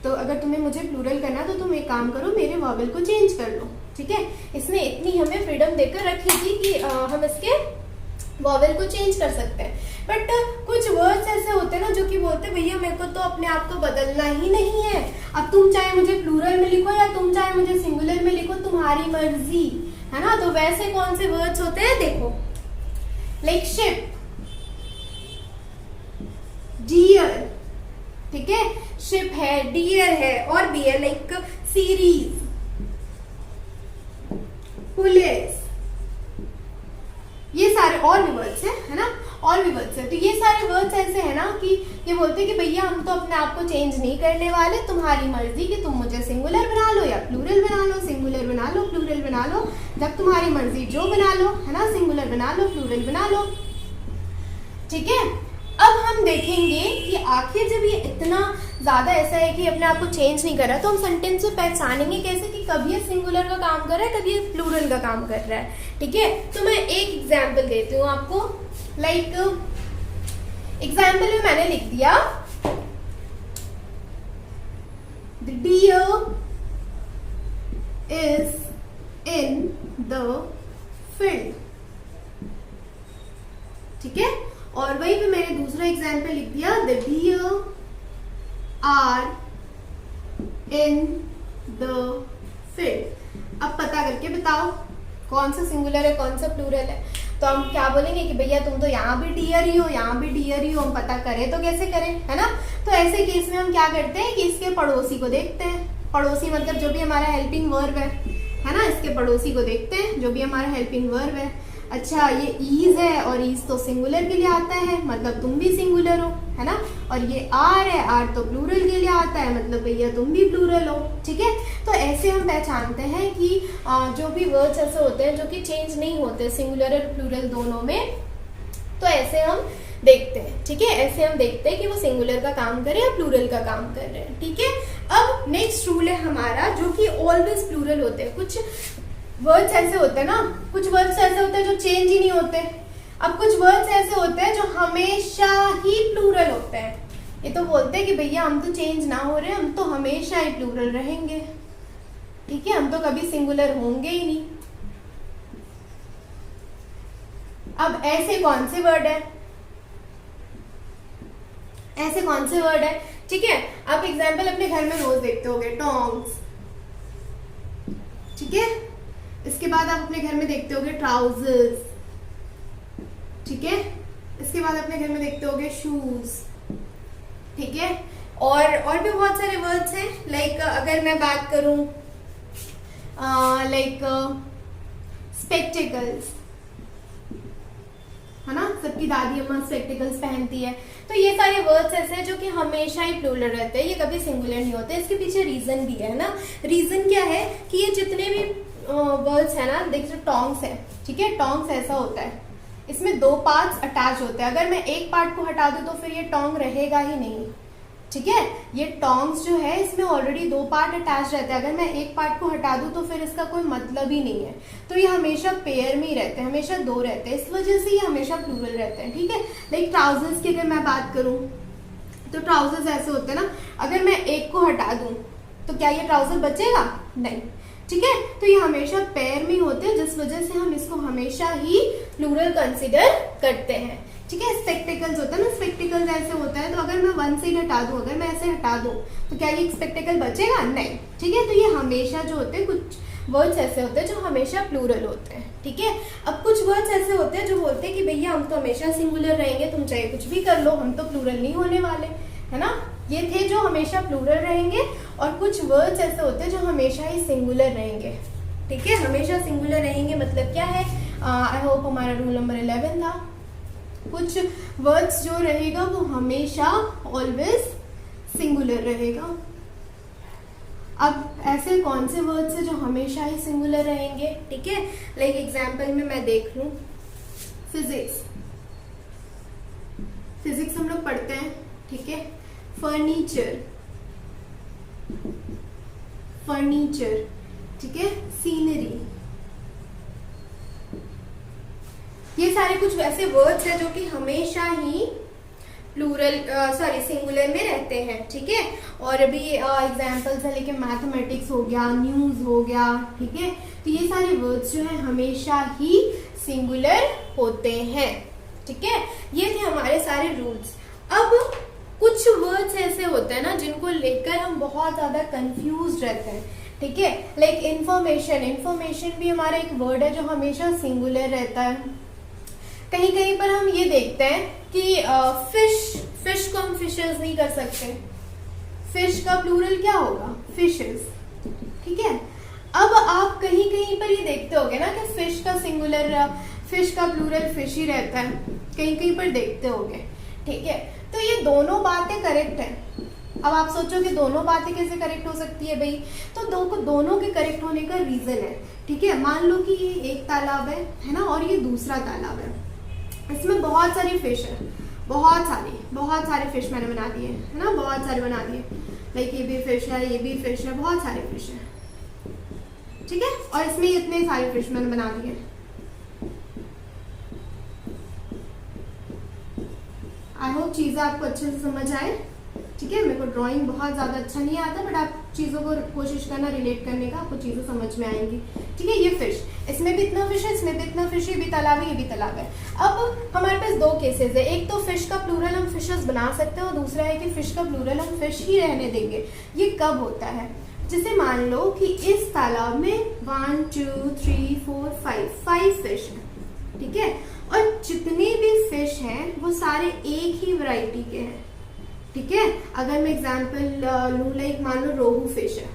तो अगर तुम्हें मुझे प्लूरल करना तो तुम एक काम करो, मेरे वॉवल को चेंज कर लो, ठीक है। इसने इतनी हमें फ्रीडम देकर रखी थी कि हम इसके वॉवल को चेंज कर सकते हैं। बट कुछ वर्ड्स ऐसे होते हैं ना जो कि बोलते हैं भैया मेरे को तो अपने आप को बदलना ही नहीं है, अब तुम चाहे मुझे प्लूरल में लिखो या तुम चाहे मुझे सिंगुलर में लिखो, तुम्हारी मर्जी, है ना। तो वैसे कौन से वर्ड्स होते हैं, देखो, लाइक शिप, डियर, ठीक है, शिप है, डियर है और भी है, लाइक सीरीज, पुलिस, ये सारे और भी वर्ड्स है ना, और भी वर्ड्स है। तो ये सारे वर्ड्स ऐसे है ना कि ये बोलते हैं कि भैया हम तो अपने आप को चेंज नहीं करने वाले, तुम्हारी मर्जी कि तुम मुझे सिंगुलर बना लो या प्लूरल बना लो, सिंगुलर बना लो, प्लूरल बना लो, जब तुम्हारी मर्जी जो बना लो, है ना, सिंगुलर बना लो, प्लूरल बना लो, ठीक है। अब हम देखेंगे कि आखिर जब ये इतना ज्यादा ऐसा है कि अपने आप को चेंज नहीं कर रहा, तो हम सेंटेंस में पहचानेंगे कैसे कि कभी ये सिंगुलर का काम कर रहा है, कभी ये प्लूरल का काम कर रहा है। ठीक है, तो मैं एक एग्जाम्पल देती हूँ आपको। लाइक एग्जाम्पल में मैंने लिख दिया The deer is in the field। ठीक है, और वहीं पे मैंने दूसरा एग्जाम्पल लिख दिया The deer are in the field। अब पता करके बताओ कौन सा सिंगुलर है कौन सा प्लूरल है। तो हम क्या बोलेंगे कि भैया तुम तो यहाँ भी डियर ही हो, यहाँ भी डियर ही हो, हम पता करें तो कैसे करें, है ना। तो ऐसे केस में हम क्या करते हैं कि इसके पड़ोसी को देखते हैं। पड़ोसी मतलब जो भी हमारा हेल्पिंग वर्ब है ना, इसके पड़ोसी को देखते हैं जो भी हमारा हेल्पिंग वर्ब है। अच्छा, ये ईज है और ईज तो सिंगुलर के लिए आता है, मतलब तुम भी सिंगुलर हो, है ना। और ये आर है, आर तो प्लूरल के लिए आता है, मतलब भैया तुम भी प्लूरल हो। ठीक है, तो ऐसे हम पहचानते हैं कि जो भी वर्ड्स ऐसे होते हैं जो कि चेंज नहीं होते सिंगुलर और प्लूरल दोनों में, तो ऐसे हम देखते हैं। ठीक है, ऐसे हम देखते हैं कि वो सिंगुलर का काम करे या प्लूरल का काम कर रहे हैं। ठीक है, अब नेक्स्ट रूल है हमारा जो कि ऑलवेज प्लूरल होते हैं। कुछ वर्ड्स ऐसे होते हैं ना, कुछ वर्ड्स ऐसे होते हैं जो चेंज ही नहीं होते। अब कुछ वर्ड्स ऐसे होते हैं जो हमेशा ही प्लूरल होते हैं। ये तो बोलते हैं कि भैया हम तो चेंज ना हो रहे, हम तो हमेशा ही प्लूरल रहेंगे। ठीक है, हम तो कभी सिंगुलर होंगे ही नहीं। अब ऐसे कौन से वर्ड है, ऐसे कौन से वर्ड है। ठीक है, आप एग्जाम्पल अपने घर में रोज देखते होगे, टोंग्स। ठीक है, इसके बाद आप अपने घर में देखते होगे ट्राउजर्स। ठीक है, इसके बाद अपने घर में देखते होगे शूज। ठीक है, और भी बहुत सारे वर्ड्स हैं। लाइक अगर मैं बात करूं लाइक स्पेक्टिकल्स, है ना, सबकी दादी अम्मा स्पेक्टिकल्स पहनती है। तो ये सारे वर्ड्स ऐसे हैं जो कि हमेशा ही प्लूरल रहते हैं, ये कभी सिंगुलर नहीं होते। इसके पीछे रीजन भी है ना। रीजन क्या है कि ये जितने भी वर्ड्स है ना, देखिए टोंग्स है। ठीक है, टोंग्स ऐसा होता है, इसमें दो पार्ट्स अटैच होते हैं। अगर मैं एक पार्ट को हटा दूं तो फिर ये टोंग रहेगा ही नहीं। ठीक है, ये टोंग्स जो है इसमें ऑलरेडी दो पार्ट अटैच रहते हैं। अगर मैं एक पार्ट को हटा दूं तो फिर इसका कोई मतलब ही नहीं है। तो ये हमेशा पेयर में ही रहते हैं, हमेशा दो रहते हैं, इस वजह से ये हमेशा प्लूरल रहते हैं। ठीक है, लाइक ट्राउजर्स की अगर मैं बात करूं तो ट्राउजर्स ऐसे होते हैं ना, अगर मैं एक को हटा दूं तो क्या ये ट्राउजर बचेगा? नहीं। ठीक है, तो ये हमेशा पेयर में होते हैं, जिस वजह से हम इसको हमेशा ही प्लूरल कंसीडर करते हैं। ठीक है, स्पेक्टिकल्स होता है ना, स्पेक्टिकल्स ऐसे होता है, तो अगर मैं वन साइड हटा दूं, अगर मैं ऐसे हटा दूं तो क्या ये स्पेक्टिकल बचेगा? नहीं। ठीक है, तो ये हमेशा जो होते हैं, कुछ वर्ड्स ऐसे होते हैं जो हमेशा प्लूरल होते हैं। ठीक है, अब कुछ वर्ड्स ऐसे होते हैं जो बोलते हैं कि भैया हम तो हमेशा सिंगुलर रहेंगे, तुम चाहे कुछ भी कर लो, हम तो प्लूरल नहीं होने वाले, है ना। ये थे जो हमेशा प्लूरल रहेंगे, और कुछ वर्ड्स ऐसे होते हैं जो हमेशा ही सिंगुलर रहेंगे। ठीक है, हमेशा सिंगुलर रहेंगे मतलब क्या है, आई होप हमारा रूल नंबर 11 था। कुछ वर्ड्स जो रहेगा वो हमेशा ऑलवेज सिंगुलर रहेगा। अब ऐसे कौन से वर्ड्स है जो हमेशा ही सिंगुलर रहेंगे? ठीक है, लाइक एग्जाम्पल में मैं देख लूं, फिजिक्स। फिजिक्स हम लोग पढ़ते हैं। ठीक है, फर्नीचर, फर्नीचर। ठीक है, सीनरी। ये सारे कुछ ऐसे वर्ड्स हैं जो कि हमेशा ही प्लूरल सिंगुलर में रहते हैं। ठीक है, और अभी एग्जाम्पल्स है, लेकिन मैथमेटिक्स हो गया, न्यूज हो गया। ठीक है, तो ये सारे वर्ड्स जो है हमेशा ही सिंगुलर होते हैं। ठीक है, ये थे हमारे सारे रूल्स। अब कुछ वर्ड्स ऐसे होते हैं ना जिनको लेकर हम बहुत ज्यादा कंफ्यूज रहते हैं। ठीक है, लाइक इंफॉर्मेशन। इंफॉर्मेशन भी हमारा एक वर्ड है जो हमेशा सिंगुलर रहता है। कहीं कहीं पर हम ये देखते हैं कि फिश को हम फिशेस नहीं कर सकते, फिश का प्लूरल क्या होगा? फिशेस। ठीक है, अब आप कहीं कहीं पर ये देखते होगे ना कि फिश का सिंगुलर, फिश का प्लूरल फिश ही रहता है, कहीं कहीं पर देखते होगे। ठीक है, तो ये दोनों बातें करेक्ट है। अब आप सोचो कि दोनों बातें कैसे करेक्ट हो सकती है भाई, तो दोनों के करेक्ट होने का रीजन है। ठीक है, मान लो कि ये एक तालाब है ना, और ये दूसरा तालाब है, इसमें बहुत सारी फिश है, बहुत सारे फिश मैंने बना दिए है ना, बहुत सारे बना दिए। लाइक ये भी फिश है, ये भी फिश है, बहुत सारे फिश है, ठीक है। और इसमें इतने सारे फिश मैंने बना दिए। आई होप चीजें आपको अच्छे से समझ आए, ठीक है। मेरे को ड्राइंग बहुत ज्यादा अच्छा नहीं आता, बट आप चीजों को कोशिश करना रिलेट करने का, आपको चीजें समझ में आएंगी, ठीक है। ये फिश, इसमें भी इतना फिश है, इसमें भी इतना फिश है, ये भी तालाब है, ये भी तालाब है। अब हमारे पास दो केसेस है, एक तो फिश का प्लूरल हम फिशेस बना सकते हैं, और दूसरा है कि फिश का प्लूरल हम फिश ही रहने देंगे। ये कब होता है? जैसे मान लो कि इस तालाब में 1 2 3 4 5 फिश है, ठीक है। और जितने भी फिश हैं वो सारे एक ही वैरायटी के हैं, ठीक है। अगर मैं एग्जांपल लूँ, लाइक मान लो रोहू फिश है,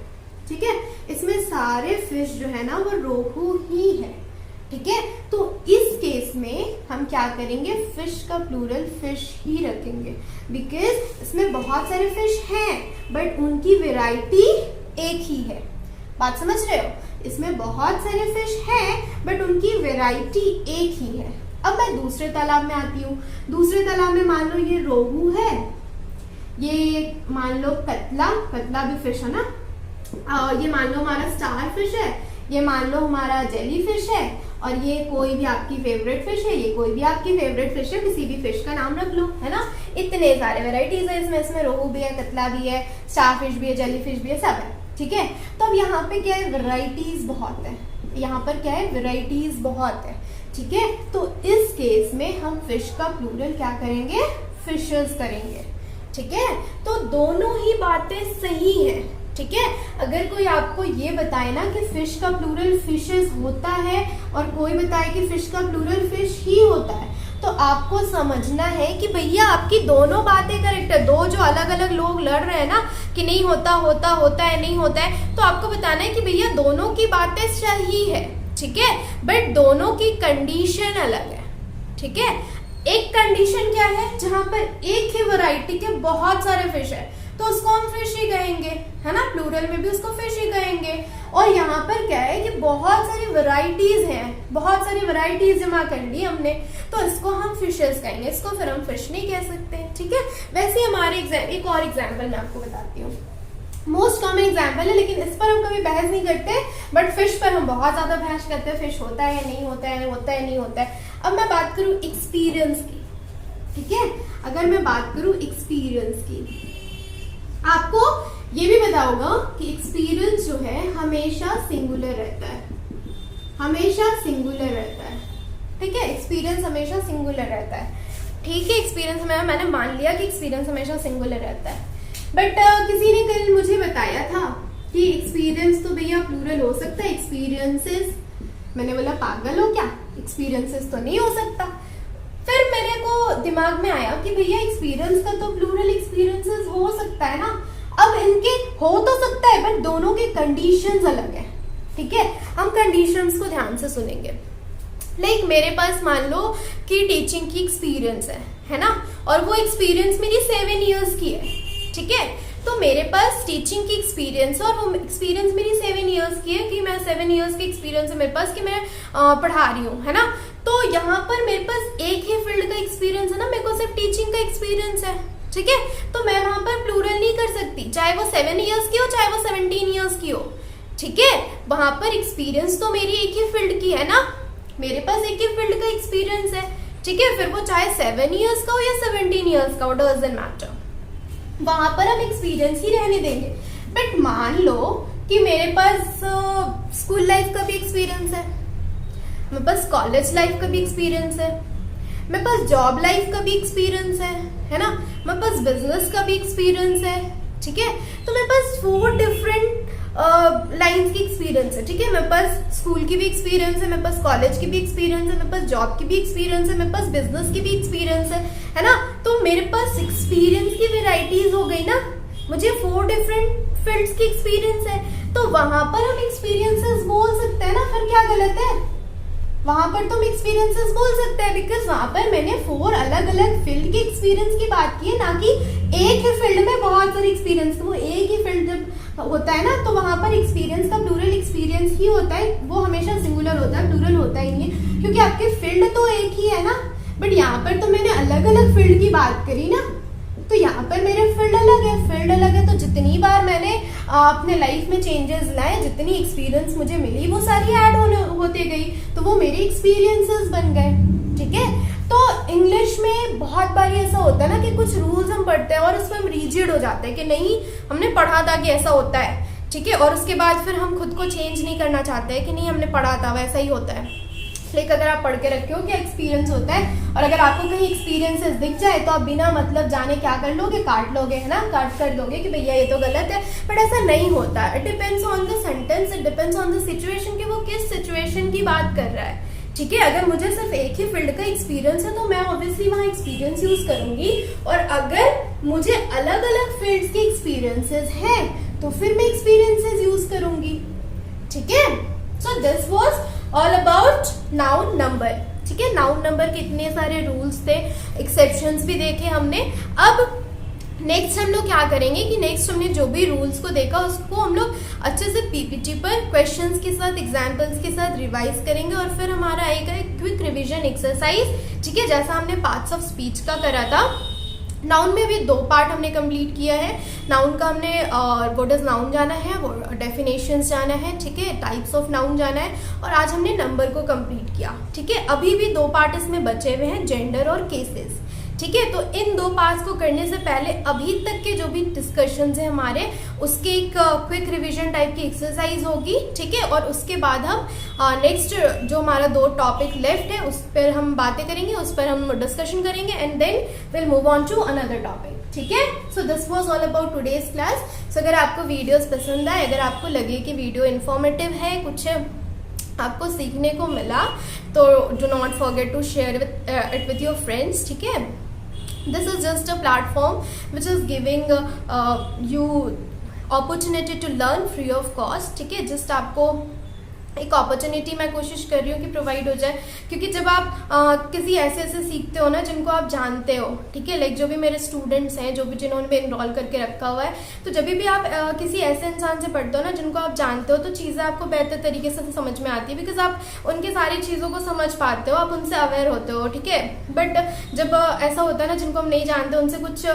ठीक है। इसमें सारे फिश जो है ना वो रोहू ही है, ठीक है। तो इस केस में हम क्या करेंगे, फिश का प्लूरल फिश ही रखेंगे, बिकॉज इसमें बहुत सारे फिश हैं बट उनकी वैरायटी एक ही है। बात समझ रहे हो? इसमें बहुत सारे फिश हैं बट उनकी वैरायटी एक ही है। अब मैं दूसरे तालाब में आती हूँ। दूसरे तालाब में मान लो ये रोहू है, ये मान लो कतला भी फिश है ना, और ये मान लो हमारा स्टार फिश है, ये मान लो हमारा जेली फिश है, और ये कोई भी आपकी फेवरेट फिश है, ये कोई भी आपकी फेवरेट फिश है, किसी भी फिश का नाम रख लो, है ना। इतने सारे वेराइटीज है इसमें रोहू भी है, कतला भी है, स्टार फिश भी है, जेली फिश भी है, सब है, ठीक है। तो अब यहाँ पे क्या है, वेराइटीज बहुत है, यहाँ पर क्या है, वेराइटीज बहुत है, ठीक है। तो इस केस में हम फिश का प्लूरल क्या करेंगे, फिशेस करेंगे, ठीक है। तो दोनों ही बातें सही है, ठीक है। अगर कोई आपको ये बताए ना कि फिश का प्लूरल फिशेस होता है और कोई बताए कि फिश का प्लूरल फिश ही होता है, तो आपको समझना है कि भैया आपकी दोनों बातें करेक्ट है। दो जो अलग अलग लोग लड़ रहे हैं ना कि नहीं होता है नहीं होता है, तो आपको बताना है कि भैया दोनों की बातें सही है, ठीक है, बट दोनों की कंडीशन अलग है, ठीक है। एक कंडीशन क्या है, जहां पर एक ही वैरायटी के बहुत सारे फिश है तो उसको हम फिश ही कहेंगे, है ना, प्लूरल में भी उसको फिश ही कहेंगे। और यहाँ पर क्या है कि बहुत सारी वैरायटीज हैं, बहुत सारी वैरायटीज जमा कर ली हमने, तो इसको हम फिशेस कहेंगे, इसको फिर हम फिश नहीं कह सकते, ठीक है। वैसे ही हमारे एक और एग्जाम्पल मैं आपको बताती हूँ, मोस्ट कॉमन एग्जाम्पल है, लेकिन इस पर हम कभी बहस नहीं करते, बट फिश पर हम बहुत ज्यादा बहस करते हैं, फिश होता है नहीं होता है, होता है नहीं होता है। अब मैं बात करूं एक्सपीरियंस की, ठीक है। अगर मैं बात करूं एक्सपीरियंस की, आपको ये भी पता होगा कि एक्सपीरियंस जो है हमेशा सिंगुलर रहता है, हमेशा सिंगुलर रहता है, ठीक है। एक्सपीरियंस हमेशा सिंगुलर रहता है, ठीक है। एक्सपीरियंस में मैंने मान लिया कि एक्सपीरियंस हमेशा सिंगुलर रहता है, बट किसी ने कल मुझे बताया था कि एक्सपीरियंस तो भैया प्लूरल हो सकता है, एक्सपीरियंसेस। मैंने बोला पागल हो क्या, एक्सपीरियंसेस तो नहीं हो सकता। फिर मेरे को दिमाग में आया कि भैया एक्सपीरियंस का तो प्लूरल एक्सपीरियंसेस हो सकता है ना। अब इनके हो तो सकता है बट दोनों के कंडीशंस अलग है, ठीक है। हम कंडीशंस को ध्यान से सुनेंगे। लाइक मेरे पास मान लो कि टीचिंग की एक्सपीरियंस है ना, और वो एक्सपीरियंस मेरी 7 इयर्स की है, ठीक है। तो मेरे पास टीचिंग की एक्सपीरियंस और वो एक्सपीरियंस मेरी 7 इयर्स की है, कि मैं 7 इयर्स की एक्सपीरियंस है मेरे पास कि मैं पढ़ा रही हूँ, है ना। तो यहाँ पर मेरे पास एक ही फील्ड का एक्सपीरियंस है ना, मेरे को सिर्फ टीचिंग का एक्सपीरियंस है, ठीक है। तो मैं वहां पर प्लूरल नहीं कर सकती, चाहे वो 7 इयर्स की हो चाहे वो 17 इयर्स की हो, ठीक है। वहां पर एक्सपीरियंस तो मेरी एक ही फील्ड की है ना, मेरे पास एक ही फील्ड का एक्सपीरियंस है, ठीक है। फिर वो चाहे 7 इयर्स का हो या 17 इयर्स का हो, डजंट मैटर, वहां पर हम एक्सपीरियंस ही रहने देंगे। बट मान लो कि मेरे पास स्कूल लाइफ का भी एक्सपीरियंस है, मेरे पास कॉलेज लाइफ का भी एक्सपीरियंस है, मेरे पास जॉब लाइफ का भी एक्सपीरियंस है ना, मेरे पास बिजनेस का भी एक्सपीरियंस है, ठीक है। तो मेरे पास 4 डिफरेंट लाइन्स की एक्सपीरियंस है, ठीक है। मेरे पास स्कूल की भी एक्सपीरियंस है, मेरे पास कॉलेज की भी एक्सपीरियंस है, मेरे पास जॉब की भी एक्सपीरियंस है, मेरे पास बिजनेस की भी एक्सपीरियंस है ना। तो मेरे पास एक्सपीरियंस की वेराइटीज हो गई ना, मुझे 4 डिफरेंट फील्ड्स की एक्सपीरियंस है, तो वहां पर हम एक्सपीरियंसेस बोल सकते हैं ना, फिर क्या गलत है, वहां पर तो हम एक्सपीरियंसेस बोल सकते हैं, बिकॉज वहां पर मैंने 4 अलग अलग फील्ड के एक्सपीरियंस की बात की है, ना कि एक ही फील्ड में बहुत सारे एक्सपीरियंस। वो एक ही फील्ड जब होता है ना, तो वहां पर एक्सपीरियंस का प्लूरल एक्सपीरियंस ही होता है, वो हमेशा सिंगुलर होता है, प्लूरल होता ही नहीं है, क्योंकि आपकी फील्ड तो एक ही है ना। बट यहाँ पर तो मैंने अलग अलग फील्ड की बात करी ना, तो यहाँ पर मेरे फील्ड अलग है, तो जितनी बार मैंने अपने लाइफ में चेंजेस लाए, जितनी एक्सपीरियंस मुझे मिली वो सारी ऐड होते गई, तो वो मेरे एक्सपीरियंसेस बन गए। ठीक है, तो इंग्लिश में बहुत बार ऐसा होता है ना कि कुछ रूल्स हम पढ़ते हैं और उसमें हम रिजिड हो जाते हैं कि नहीं हमने पढ़ा था कि ऐसा होता है। ठीक है, और उसके बाद फिर हम खुद को चेंज नहीं करना चाहते हैं कि नहीं हमने पढ़ा था वैसा ही होता है। लेकिन अगर आप पढ़ के रखे हो क्या एक्सपीरियंस होता है, और अगर आपको कहीं एक्सपीरियंसेस दिख जाए तो आप बिना मतलब जाने क्या कर लोगे, काट लोगे, है ना, काट कर दोगे कि भैया ये तो गलत है। बट ऐसा नहीं होता, it depends on the sentence, it depends on the situation कि वो किस सिचुएशन की बात कर रहा है। ठीक है, अगर मुझे सिर्फ एक ही फील्ड का एक्सपीरियंस है तो मैं ऑब्वियसली वहाँ एक्सपीरियंस यूज करूंगी, और अगर मुझे अलग अलग फील्ड्स के एक्सपीरियंसेस हैं तो फिर मैं एक्सपीरियंसेस यूज करूंगी। ठीक है, so this was all about noun number. ठीक है, नाउन नंबर के इतने सारे रूल्स थे, एक्सेप्शंस भी देखे हमने। अब नेक्स्ट हम लोग क्या करेंगे कि नेक्स्ट हमने जो भी रूल्स को देखा उसको हम लोग अच्छे से पीपीटी पर क्वेश्चंस के साथ, एग्जांपल्स के साथ रिवाइज करेंगे, और फिर हमारा आएगा एक क्विक रिवीजन एक्सरसाइज। ठीक है, जैसा हमने पार्ट्स ऑफ स्पीच का करा था। नाउन में भी 2 पार्ट हमने कंप्लीट किया है। नाउन का हमने व्हाट इज नाउन जाना है, वो डेफिनेशंस जाना है, ठीक है, टाइप्स ऑफ नाउन जाना है, और आज हमने नंबर को कंप्लीट किया। ठीक है, अभी भी 2 पार्ट इसमें बचे हुए हैं, जेंडर और केसेस। ठीक है, तो इन 2 पार्ट्स को करने से पहले अभी तक के जो भी डिस्कशंस है हमारे, उसके एक क्विक रिवीजन टाइप की एक्सरसाइज होगी। ठीक है, और उसके बाद हम नेक्स्ट जो हमारा 2 टॉपिक लेफ्ट है उस पर हम बातें करेंगे, उस पर हम डिस्कशन करेंगे, and then will move on to another topic. ठीक है, so this was all about today's class. सो अगर आपको वीडियोस पसंद आए, अगर आपको लगे कि वीडियो इन्फॉर्मेटिव है, कुछ आपको सीखने को मिला, तो do not forget to share it with your friends. ठीक है, this is just a platform which is giving you opportunity to learn free of cost। ठीक है, जस्ट आपको एक अपॉर्चुनिटी मैं कोशिश कर रही हूँ कि प्रोवाइड हो जाए, क्योंकि जब आप किसी ऐसे सीखते हो ना जिनको आप जानते हो, ठीक है, लाइक जो भी मेरे स्टूडेंट्स हैं, जो भी जिन्होंने भी इनरोल करके रखा हुआ है, तो जब भी आप किसी ऐसे इंसान से पढ़ते हो ना जिनको आप जानते हो, तो चीज़ें आपको बेहतर तरीके से समझ में आती है, बिकॉज आप उनकी सारी चीज़ों को समझ पाते हो, आप उनसे अवेयर होते हो। ठीक है, बट जब ऐसा होता है ना जिनको हम नहीं जानते, उनसे कुछ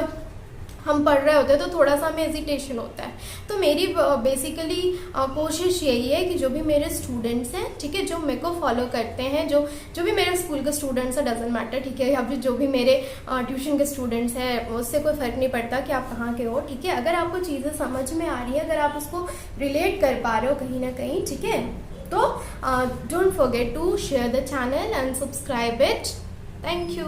हम पढ़ रहे होते हैं, तो थोड़ा सा हमें हेजिटेशन होता है। तो मेरी बेसिकली कोशिश यही है कि जो भी मेरे स्टूडेंट्स हैं, ठीक है, जो मेरे को फॉलो करते हैं, जो भी मेरे स्कूल के स्टूडेंट्स हैं, डजेंट मैटर, ठीक है, या फिर जो भी मेरे ट्यूशन के स्टूडेंट्स हैं, उससे कोई फ़र्क नहीं पड़ता कि आप कहाँ के हो। ठीक है, अगर आपको चीज़ें समझ में आ रही है, अगर आप उसको रिलेट कर पा रहे हो कहीं ना कहीं, ठीक है, तो don't forget to share the channel and subscribe it. Thank you.